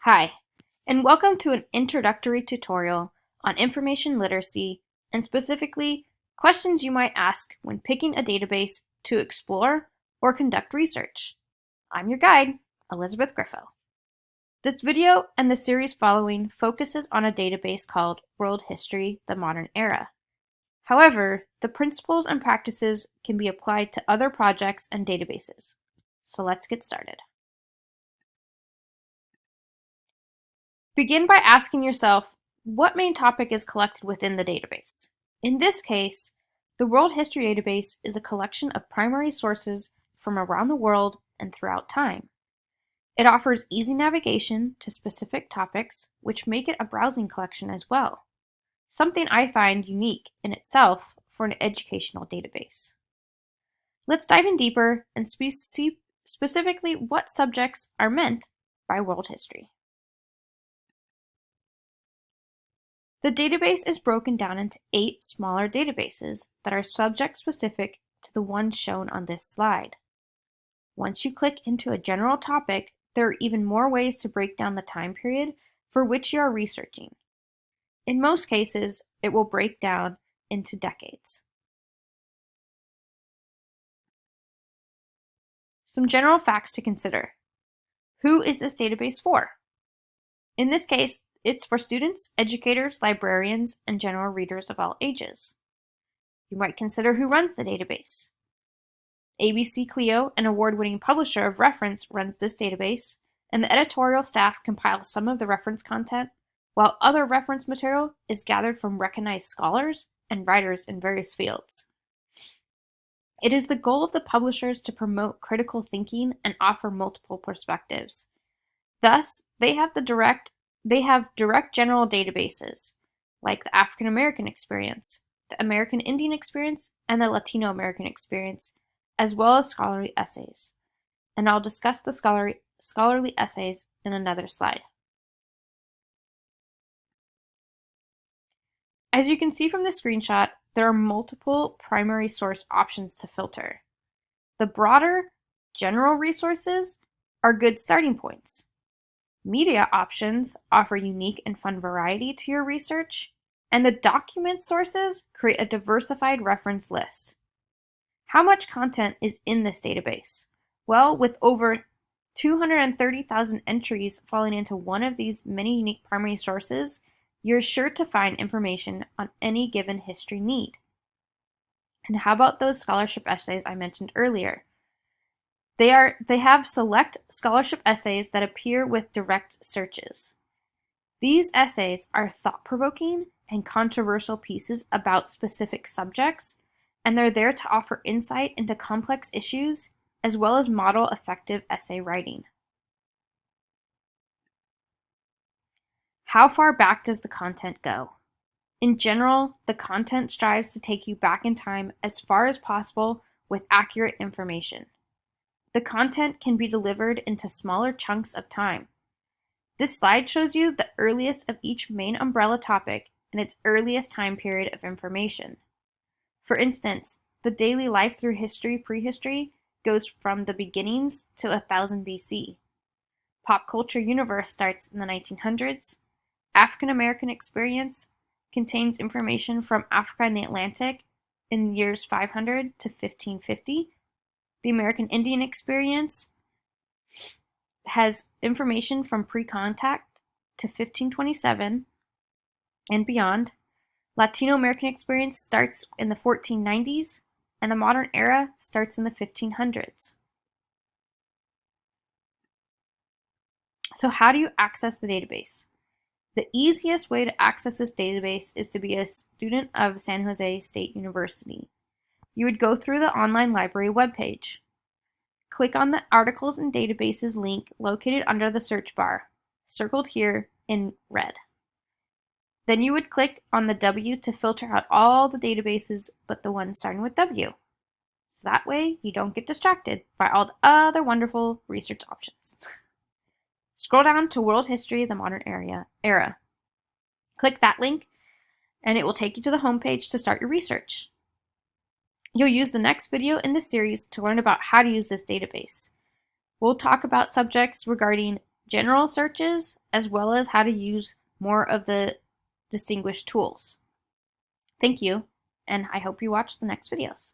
Hi, and welcome to an introductory tutorial on information literacy and specifically questions you might ask when picking a database to explore or conduct research. I'm your guide, Elizabeth Griffo. This video and the series following focuses on a database called World History: The Modern Era. However, the principles and practices can be applied to other projects and databases. So let's get started. Begin by asking yourself what main topic is collected within the database. In this case, the World History Database is a collection of primary sources from around the world and throughout time. It offers easy navigation to specific topics, which make it a browsing collection as well, something I find unique in itself for an educational database. Let's dive in deeper and see specifically what subjects are meant by world history. The database is broken down into 8 smaller databases that are subject-specific to the ones shown on this slide. Once you click into a general topic, there are even more ways to break down the time period for which you are researching. In most cases, it will break down into decades. Some general facts to consider. Who is this database for? In this case, it's for students, educators, librarians, and general readers of all ages. You might consider who runs the database. ABC Clio, an award-winning publisher of reference, runs this database, and the editorial staff compiles some of the reference content, while other reference material is gathered from recognized scholars and writers in various fields. It is the goal of the publishers to promote critical thinking and offer multiple perspectives. Thus, they have direct general databases, like the African American experience, the American Indian experience, and the Latino American experience, as well as scholarly essays. And I'll discuss the scholarly essays in another slide. As you can see from the screenshot, there are multiple primary source options to filter. The broader, general resources are good starting points. Media options offer unique and fun variety to your research, and the document sources create a diversified reference list. How much content is in this database? Well, with over 230,000 entries falling into one of these many unique primary sources, you're sure to find information on any given history need. And how about those scholarship essays I mentioned earlier? They have select scholarship essays that appear with direct searches. These essays are thought-provoking and controversial pieces about specific subjects, and they're there to offer insight into complex issues as well as model effective essay writing. How far back does the content go? In general, the content strives to take you back in time as far as possible with accurate information. The content can be delivered into smaller chunks of time. This slide shows you the earliest of each main umbrella topic and its earliest time period of information. For instance, the daily life through history prehistory goes from the beginnings to 1000 BC. Pop culture universe starts in the 1900s. African American experience contains information from Africa and the Atlantic in years 500 to 1550. The American Indian experience has information from pre-contact to 1527 and beyond. Latino American experience starts in the 1490s, and the modern era starts in the 1500s. So how do you access the database? The easiest way to access this database is to be a student of San Jose State University. You would go through the online library webpage. Click on the Articles and Databases link located under the search bar, circled here in red. Then you would click on the W to filter out all the databases but the ones starting with W. So that way you don't get distracted by all the other wonderful research options. Scroll down to World History: The Modern Era. Click that link and it will take you to the homepage to start your research. You'll use the next video in this series to learn about how to use this database. We'll talk about subjects regarding general searches as well as how to use more of the distinguished tools. Thank you, and I hope you watch the next videos.